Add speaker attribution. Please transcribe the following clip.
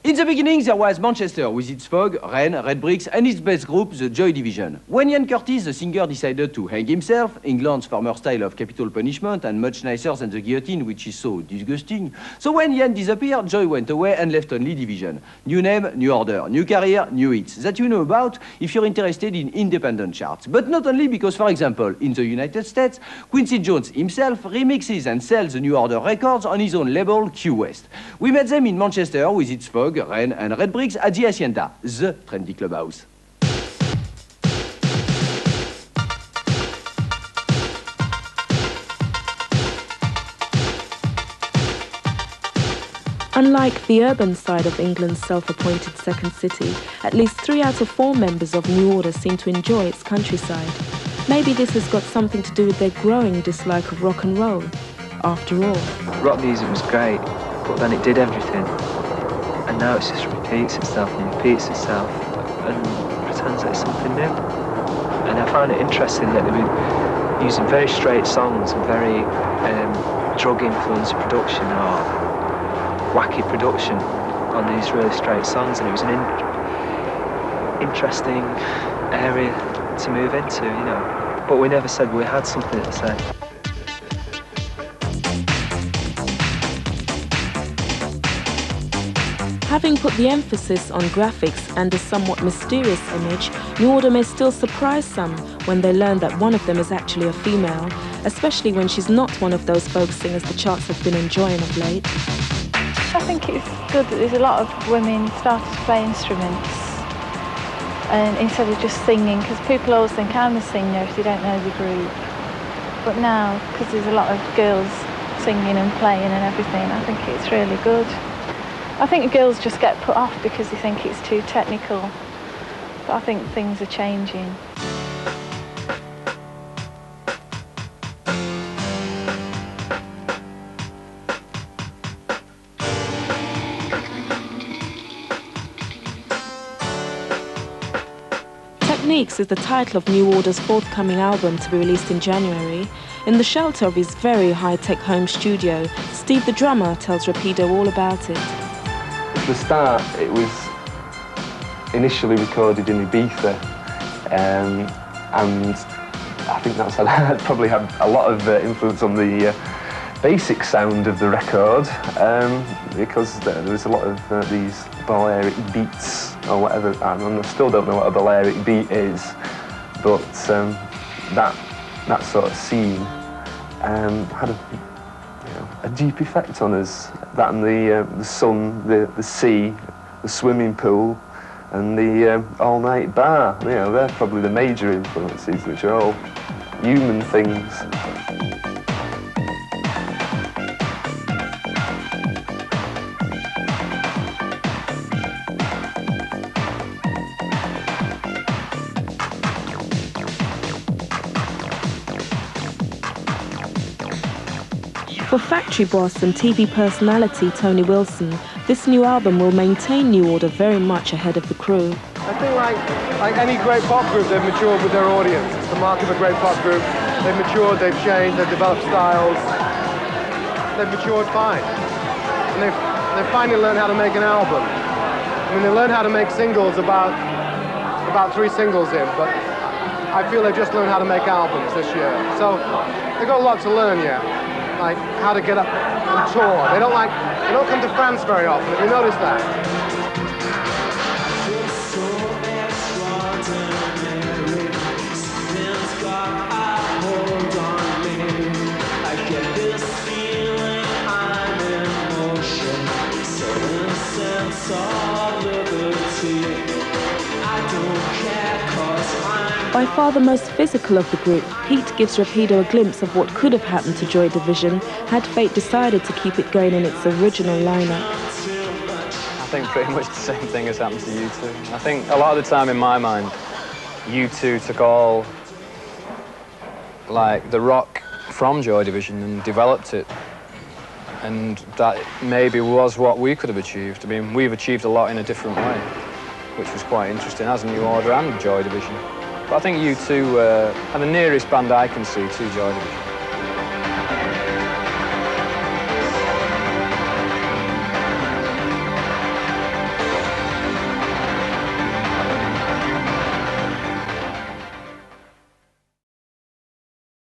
Speaker 1: In the beginning, there was Manchester with its fog, rain, red bricks, and its best group, the Joy Division. When Ian Curtis, the singer, decided to hang himself, England's former style of capital punishment and much nicer than the guillotine, which is so disgusting. So when Ian disappeared, Joy went away and left only Division. New name, new order, new career, new hits. That you know about if you're interested in independent charts. But not only because, for example, in the United States, Quincy Jones himself remixes and sells the New Order records on his own label, Q West. We met them in Manchester with its fog, rain and red bricks at the Hacienda, the trendy clubhouse.
Speaker 2: Unlike the urban side of England's self-appointed second city, at least 3 out of 4 members of New Order seem to enjoy its countryside. Maybe this has got something to do with their growing dislike of rock and roll. After all,
Speaker 3: rock music was great, but then it did everything. And now it just repeats itself and repeats itself and pretends that it's something new. And I find it interesting that they've been using very straight songs and very drug-influenced production or wacky production on these really straight songs, and it was an interesting area to move into, you know. But we never said we had something to say.
Speaker 2: Having put the emphasis on graphics and a somewhat mysterious image, New Order may still surprise some when they learn that one of them is actually a female, especially when she's not one of those folk singers the charts have been enjoying of late.
Speaker 4: I think it's good that there's a lot of women started to play instruments and instead of just singing, because people always think I'm a singer if they don't know the group. But now, because there's a lot of girls singing and playing and everything, I think it's really good. I think girls just get put off because they think it's too technical, but I think things are changing.
Speaker 2: Techniques is the title of New Order's forthcoming album to be released in January. In the shelter of his very high-tech home studio, Steve the drummer tells Rapido all about it.
Speaker 5: At the start, it was initially recorded in Ibiza, and I think that's probably had a lot of influence on the basic sound of the record, because there was a lot of these Balearic beats or whatever, and I still don't know what a Balearic beat is, but that sort of scene had a deep effect on us. That and the sun, the sea, the swimming pool, and the all-night bar. You know, they're probably the major influences, which are all human things.
Speaker 2: For factory boss and TV personality Tony Wilson, this new album will maintain New Order very much ahead of the crew.
Speaker 6: I think like any great pop group, they've matured with their audience. It's the mark of a great pop group. They've matured, they've changed, they've developed styles. They've matured fine. And they've finally learned how to make an album. I mean, they learned how to make singles about 3 singles in, but I feel they've just learned how to make albums this year. So they've got a lot to learn yet. Like how to get up and tour. They don't come to France very often. Have you noticed that?
Speaker 2: By far the most physical of the group, Pete gives Rapido a glimpse of what could have happened to Joy Division had fate decided to keep it going in its original lineup.
Speaker 7: I think pretty much the same thing has happened to U2. I think a lot of the time in my mind, U2 took all like the rock from Joy Division and developed it. And that maybe was what we could have achieved. I mean, we've achieved a lot in a different way, which was quite interesting as New Order and Joy Division. But I think U2 are the nearest band I can see to Joy Division.